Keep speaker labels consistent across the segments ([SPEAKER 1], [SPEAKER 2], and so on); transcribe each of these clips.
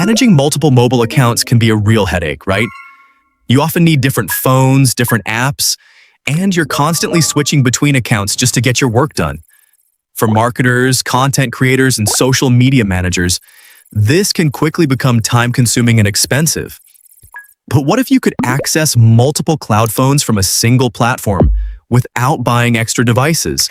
[SPEAKER 1] Managing multiple mobile accounts can be a real headache, right? You often need different phones, different apps, and you're constantly switching between accounts just to get your work done. For marketers, content creators, and social media managers, this can quickly become time-consuming and expensive. But what if you could access multiple cloud phones from a single platform without buying extra devices?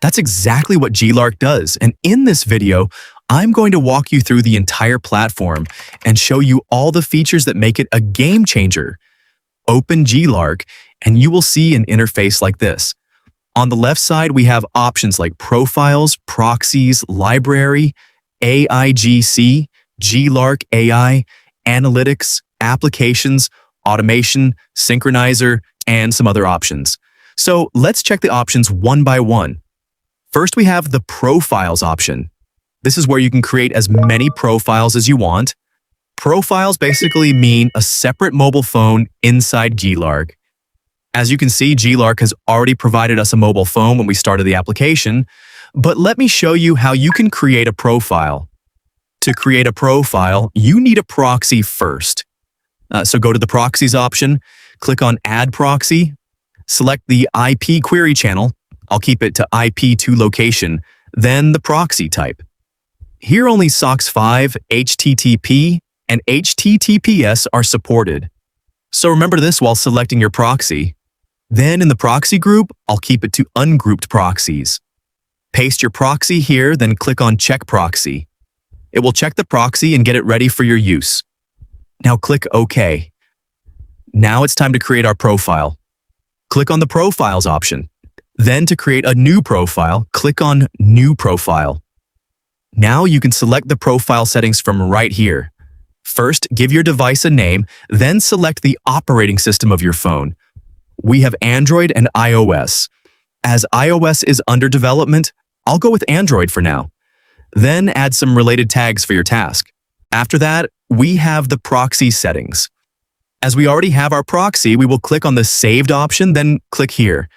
[SPEAKER 1] That's exactly what GeeLark does, and in this video, I'm going to walk you through the entire platform and show you all the features that make it a game changer. Open GeeLark, and you will see an interface like this. On the left side, we have options like profiles, proxies, library, AIGC, GeeLark AI, analytics, applications, automation, Synchronizer, and some other options. So let's check the options one by one. First, we have the profiles option. This is where you can create as many profiles as you want. Profiles basically mean a separate mobile phone inside GeeLark. As you can see, GeeLark has already provided us a mobile phone when we started the application, but let me show you how you can create a profile. To create a profile, you need a proxy first. So go to the proxies option, click on Add Proxy, select the IP query channel. I'll keep it to IP2 location, then the proxy type. Here only SOCKS 5, HTTP, and HTTPS are supported. So remember this while selecting your proxy. Then in the proxy group, I'll keep it to ungrouped proxies. Paste your proxy here, then click on Check Proxy. It will check the proxy and get it ready for your use. Now click OK. Now it's time to create our profile. Click on the Profiles option. Then to create a new profile, click on New Profile. Now you can select the profile settings from right here. First, give your device a name, then select the operating system of your phone. We have Android and iOS. As iOS is under development, I'll go with Android for now. Then add some related tags for your task. After that, we have the proxy settings. As we already have our proxy, we will click on the Saved option, then click here.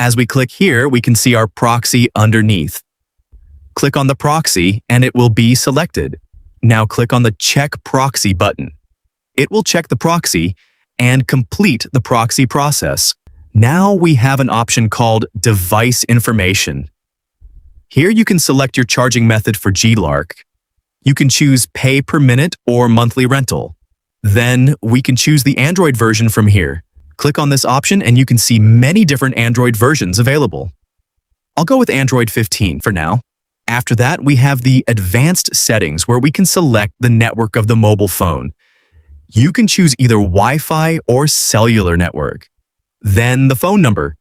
[SPEAKER 1] As we click here, we can see our proxy underneath. Click on the proxy and it will be selected. Now click on the Check Proxy button. It will check the proxy and complete the proxy process. Now we have an option called Device Information. Here you can select your charging method for GeeLark. You can choose pay per minute or monthly rental. Then we can choose the Android version from here. Click on this option and you can see many different Android versions available. I'll go with Android 15 for now. After that, we have the advanced settings where we can select the network of the mobile phone. You can choose either Wi-Fi or cellular network. Then the phone number.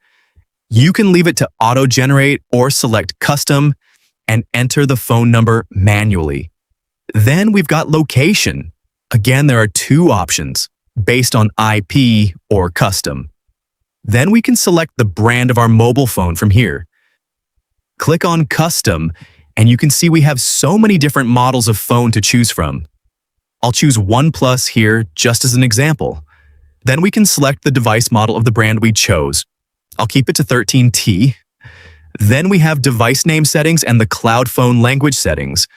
[SPEAKER 1] You can leave it to auto-generate or select custom and enter the phone number manually. Then we've got location. Again, there are two options, based on IP or custom. Then we can select the brand of our mobile phone from here. Click on Custom, and you can see we have so many different models of phone to choose from. I'll choose OnePlus here just as an example. Then we can select the device model of the brand we chose. I'll keep it to 13T. Then we have device name settings and the cloud phone language settings.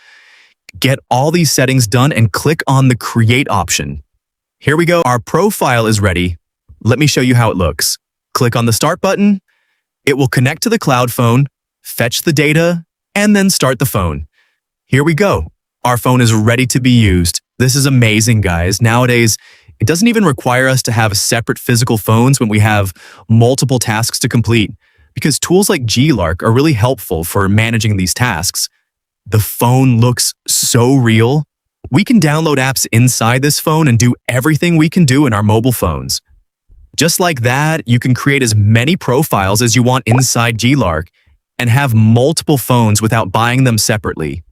[SPEAKER 1] Get all these settings done and click on the Create option. Here we go. Our profile is ready. Let me show you how it looks. Click on the Start button. It will connect to the cloud phone, fetch the data, and then start the phone. Here we go. Our phone is ready to be used. This is amazing, guys. Nowadays, it doesn't even require us to have separate physical phones when we have multiple tasks to complete, because tools like GeeLark are really helpful for managing these tasks. The phone looks so real. We can download apps inside this phone and do everything we can do in our mobile phones. Just like that, you can create as many profiles as you want inside GeeLark and have multiple phones without buying them separately.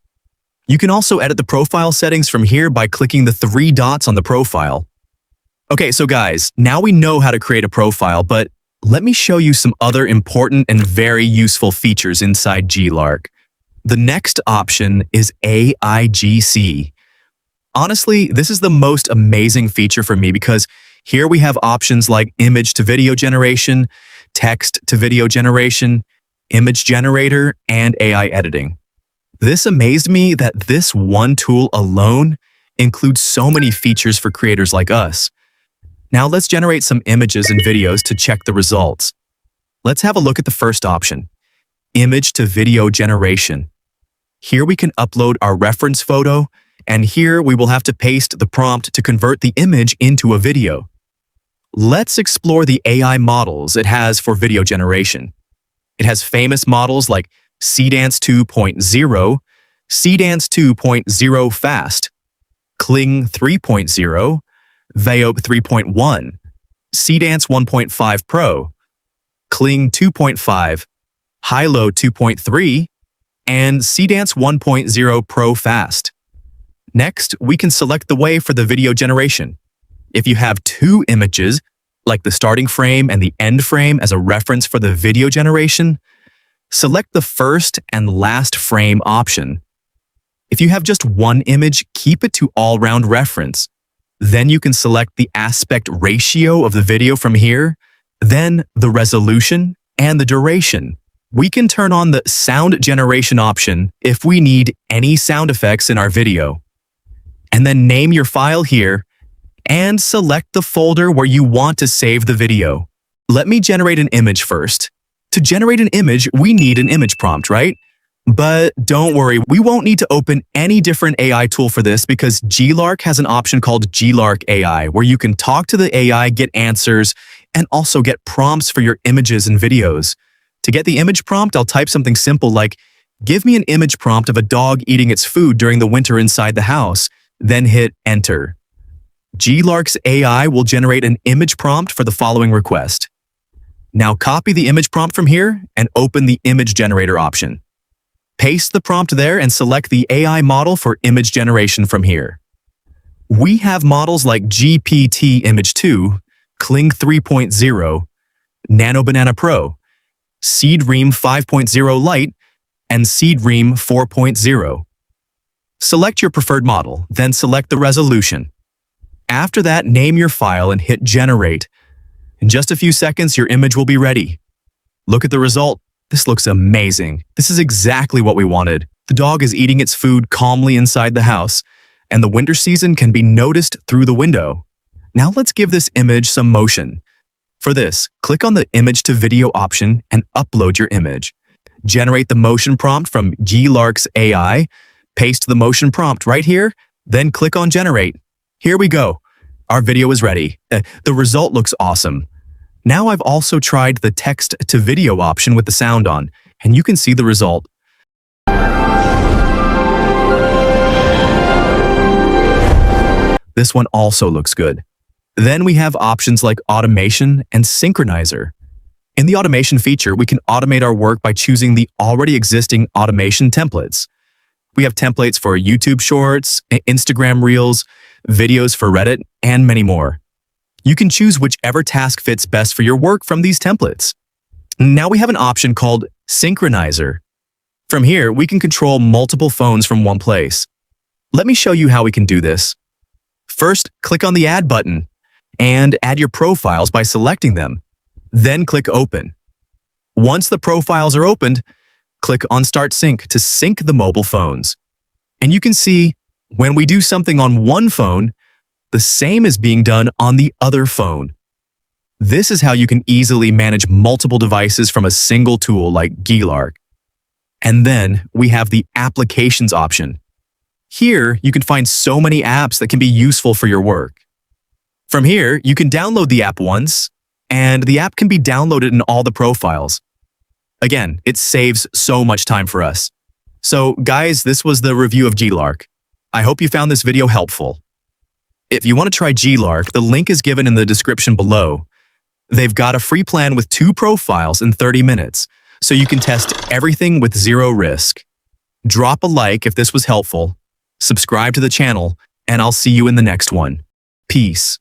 [SPEAKER 1] You can also edit the profile settings from here by clicking the three dots on the profile. Okay, so guys, now we know how to create a profile, but let me show you some other important and very useful features inside GeeLark. The next option is AIGC. Honestly, this is the most amazing feature for me because here we have options like image to video generation, text to video generation, image generator, and AI editing. This amazed me that this one tool alone includes so many features for creators like us. Now let's generate some images and videos to check the results. Let's have a look at the first option, image to video generation. Here we can upload our reference photo, and here we will have to paste the prompt to convert the image into a video. Let's explore the AI models it has for video generation. It has famous models like Cdance 2.0, Cdance 2.0 Fast, Kling 3.0, Vayob 3.1, Cdance 1.5 Pro, Kling 2.5, Hilo 2.3, and Cdance 1.0 Pro Fast. Next, we can select the way for the video generation. If you have two images, like the starting frame and the end frame as a reference for the video generation, select the first and last frame option. If you have just one image, keep it to all-round reference. Then you can select the aspect ratio of the video from here, then the resolution and the duration. We can turn on the sound generation option if we need any sound effects in our video. And then name your file here and select the folder where you want to save the video. Let me generate an image first. To generate an image, we need an image prompt, right? But don't worry, we won't need to open any different AI tool for this because GeeLark has an option called GeeLark AI where you can talk to the AI, get answers, and also get prompts for your images and videos. To get the image prompt, I'll type something simple like, give me an image prompt of a dog eating its food during the winter inside the house, then hit enter. GeeLark's AI will generate an image prompt for the following request. Now copy the image prompt from here and open the image generator option. Paste the prompt there and select the AI model for image generation from here. We have models like GPT Image 2, Kling 3.0, Nano Banana Pro, Seedream 5.0 Lite, and Seedream 4.0. Select your preferred model, then select the resolution. After that, name your file and hit generate. In just a few seconds, your image will be ready. Look at the result. This looks amazing. This is exactly what we wanted. The dog is eating its food calmly inside the house, and the winter season can be noticed through the window. Now let's give this image some motion. For this, click on the image to video option and upload your image. Generate the motion prompt from GeeLark's AI, paste the motion prompt right here, then click on generate. Here we go. Our video is ready. The result looks awesome. Now I've also tried the text to video option with the sound on, and you can see the result. This one also looks good. Then we have options like automation and Synchronizer. In the automation feature, we can automate our work by choosing the already existing automation templates. We have templates for YouTube Shorts, Instagram Reels, videos for Reddit, and many more. You can choose whichever task fits best for your work from these templates. Now we have an option called Synchronizer. From here, we can control multiple phones from one place. Let me show you how we can do this. First, click on the Add button and add your profiles by selecting them. Then click Open. Once the profiles are opened, click on Start Sync to sync the mobile phones. And you can see when we do something on one phone, the same is being done on the other phone. This is how you can easily manage multiple devices from a single tool like GeeLark. And then we have the Applications option. Here, you can find so many apps that can be useful for your work. From here, you can download the app once, and the app can be downloaded in all the profiles. Again, it saves so much time for us. So guys, this was the review of GeeLark. I hope you found this video helpful. If you want to try GeeLark, the link is given in the description below. They've got a free plan with 2 profiles in 30 minutes, so you can test everything with zero risk. Drop a like if this was helpful, subscribe to the channel, and I'll see you in the next one. Peace.